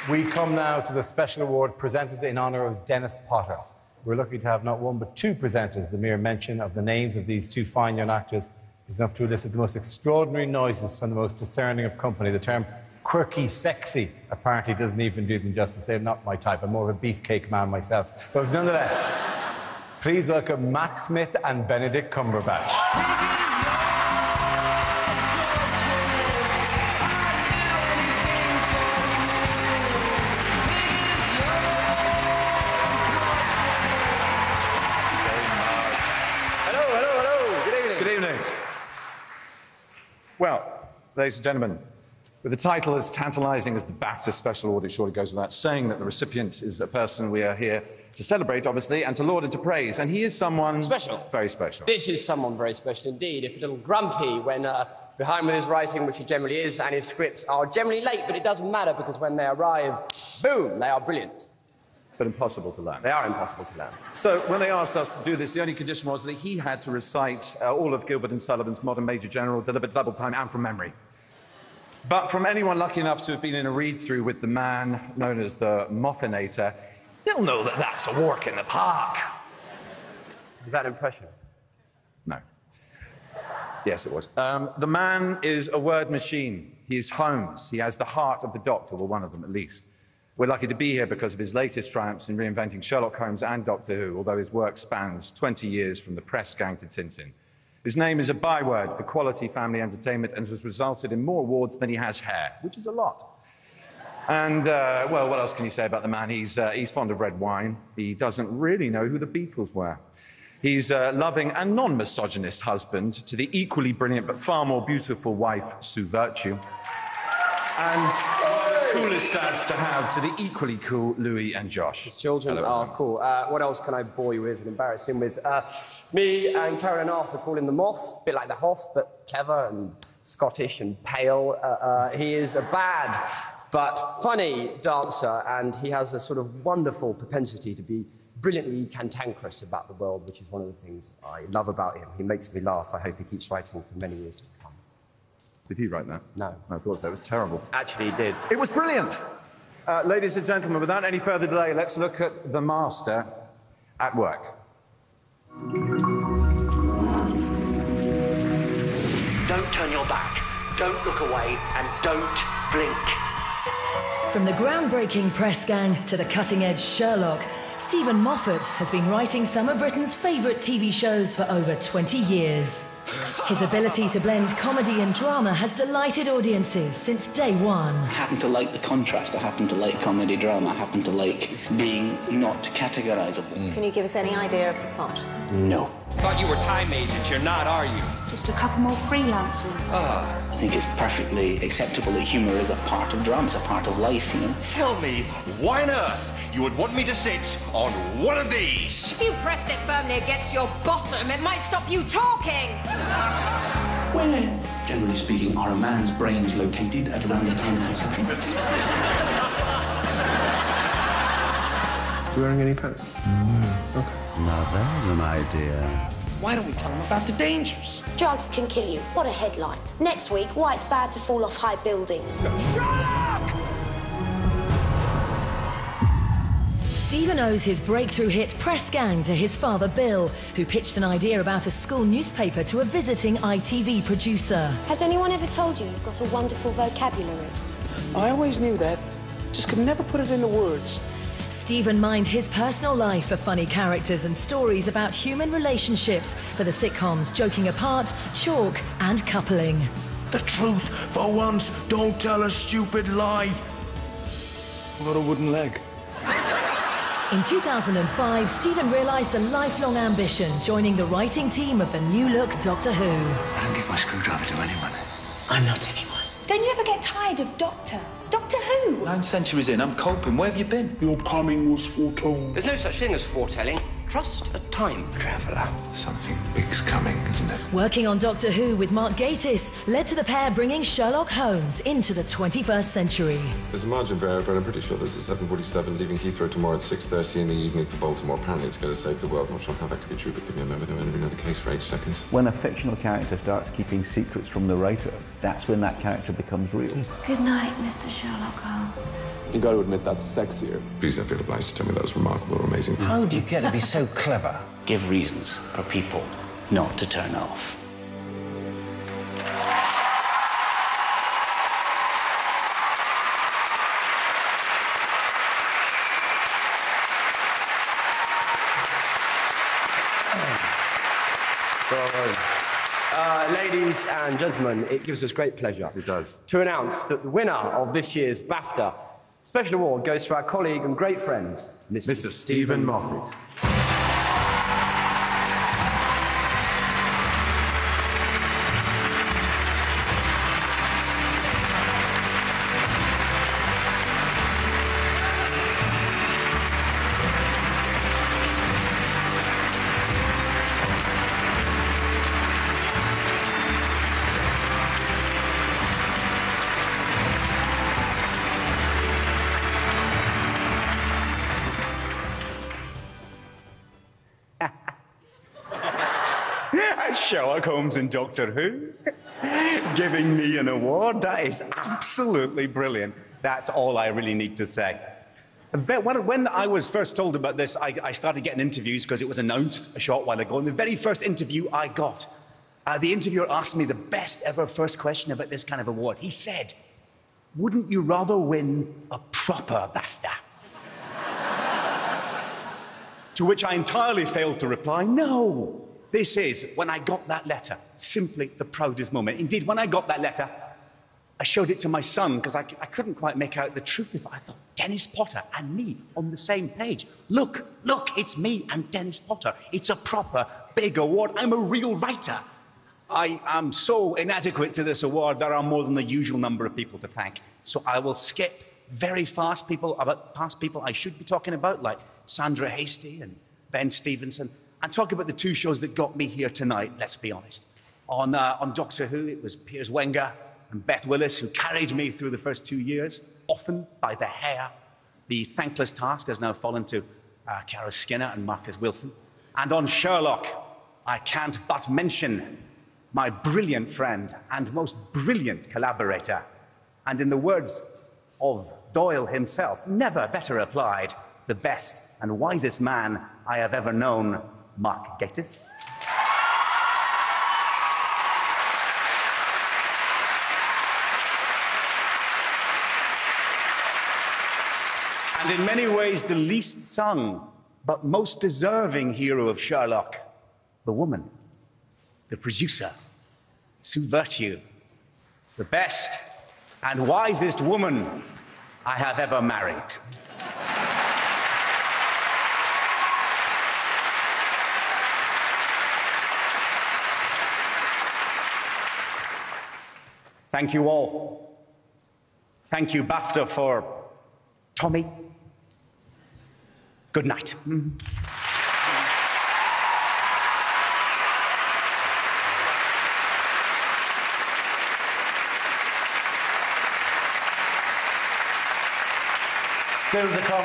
We come now to the special award presented in honour of Dennis Potter. We're lucky to have not one but two presenters. The mere mention of the names of these two fine young actors is enough to elicit the most extraordinary noises from the most discerning of company. The term quirky sexy apparently doesn't even do them justice. They're not my type. I'm more of a beefcake man myself. But nonetheless, please welcome Matt Smith and Benedict Cumberbatch. Well, ladies and gentlemen, with a title as tantalising as the BAFTA Special Award, it surely goes without saying that the recipient is a person we are here to celebrate, obviously, and to laud and to praise. And he is someone... special. Very special. This is someone very special indeed. If a little grumpy when behind with his writing, which he generally is, and his scripts are generally late, but it doesn't matter because when they arrive, boom, they are brilliant. But impossible to learn. They are impossible to learn. So when they asked us to do this, the only condition was that he had to recite all of Gilbert and Sullivan's Modern Major General, delivered double time and from memory. But from anyone lucky enough to have been in a read-through with the man known as the Moffinator, they'll know that that's a walk in the park. Is that an impression? No. Yes, it was. The man is a word machine. He is Holmes. He has the heart of the Doctor, well, one of them at least. We're lucky to be here because of his latest triumphs in reinventing Sherlock Holmes and Doctor Who, although his work spans 20 years from the press gang to Tintin. His name is a byword for quality family entertainment and has resulted in more awards than he has hair, which is a lot. And, well, what else can you say about the man? He's fond of red wine. He doesn't really know who the Beatles were. He's a loving and non-misogynist husband to the equally brilliant but far more beautiful wife, Sue Virtue. And coolest dads to have to the equally cool Louis and Josh. His children are cool. What else can I bore you with and embarrass him with? Me and Karen and Arthur call him the Moth, a bit like the Hoff, but clever and Scottish and pale. He is a bad but funny dancer, and he has a sort of wonderful propensity to be brilliantly cantankerous about the world, which is one of the things I love about him. He makes me laugh. I hope he keeps writing for many years to come. Did he write that? No. I thought so. It was terrible. Actually, he did. It was brilliant. Ladies and gentlemen, without any further delay, let's look at the master at work. Don't turn your back, don't look away, and don't blink. From the groundbreaking press gang to the cutting-edge Sherlock, Stephen Moffat has been writing some of Britain's favourite TV shows for over 20 years. His ability to blend comedy and drama has delighted audiences since day one. I happen to like the contrast. I happen to like comedy drama. I happen to like being not categorisable. Can you give us any idea of the plot? No. Thought you were time agents. You're not, are you? Just a couple more freelancers. I think it's perfectly acceptable that humour is a part of drama. It's a part of life, you know. Tell me, why on earth you would want me to sit on one of these? If you pressed it firmly against your bottom, it might stop you talking. Where, generally speaking, are a man's brains located at around the time of conception? You wearing any pants? No. Okay. Now there's an idea. Why don't we tell them about the dangers? Drugs can kill you. What a headline. Next week, why it's bad to fall off high buildings. Sherlock! Stephen owes his breakthrough hit Press Gang to his father Bill, who pitched an idea about a school newspaper to a visiting ITV producer. Has anyone ever told you you've got a wonderful vocabulary? I always knew that, just could never put it into words. Stephen mined his personal life for funny characters and stories about human relationships for the sitcoms Joking Apart, Chalk and Coupling. The truth, for once, don't tell a stupid lie. I've got a wooden leg. In 2005, Stephen realised a lifelong ambition, joining the writing team of the new-look Doctor Who. I don't give my screwdriver to anyone. I'm not anyone. Don't you ever get tired of Doctor Who? 9 centuries in, I'm coping. Where have you been? Your coming was foretold. There's no such thing as foretelling. Trust a time traveller. Something big's coming, isn't it? Working on Doctor Who with Mark Gatiss led to the pair bringing Sherlock Holmes into the 21st century. There's a margin of error, but I'm pretty sure this is 7:47, leaving Heathrow tomorrow at 6:30 in the evening for Baltimore. Apparently it's going to save the world. I'm not sure how that could be true, but give me a moment. I'm going to know the case for 8 seconds. When a fictional character starts keeping secrets from the writer, that's when that character becomes real. Good night, Mr. Sherlock Holmes. You got to admit that's sexier. Please don't feel obliged to tell me that was remarkable or amazing. How do you get to be so clever? Give reasons for people not to turn off. Ladies and gentlemen, it gives us great pleasure to announce that the winner of this year's BAFTA Special Award goes to our colleague and great friend, Mr. Stephen Moffat. Sherlock Holmes and Doctor Who giving me an award. That is absolutely brilliant. That's all I really need to say. When I was first told about this, I started getting interviews because it was announced a short while ago. And the very first interview I got, the interviewer asked me the best ever first question about this kind of award. He said, "Wouldn't you rather win a proper BAFTA?" To which I entirely failed to reply, no. This is, when I got that letter, simply the proudest moment. Indeed, when I got that letter, I showed it to my son because I couldn't quite make out the truth of it. I thought, Dennis Potter and me on the same page. Look, it's me and Dennis Potter. It's a proper big award. I'm a real writer. I am so inadequate to this award, there are more than the usual number of people to thank. So I will skip very fast past people I should be talking about, like Sandra Hasty and Ben Stevenson, and talk about the two shows that got me here tonight, let's be honest. On Doctor Who, it was Piers Wenger and Beth Willis who carried me through the first 2 years, often by the hair. The thankless task has now fallen to Cara Skinner and Marcus Wilson. And on Sherlock, I can't but mention my brilliant friend and most brilliant collaborator, and in the words of Doyle himself, never better applied, the best and wisest man I have ever known, Mark Gatiss. And in many ways, the least sung, but most deserving hero of Sherlock, the woman, the producer, Sue Virtue, the best and wisest woman I have ever married. Thank you all. Thank you, BAFTA, for Tommy. Good night. Still to come.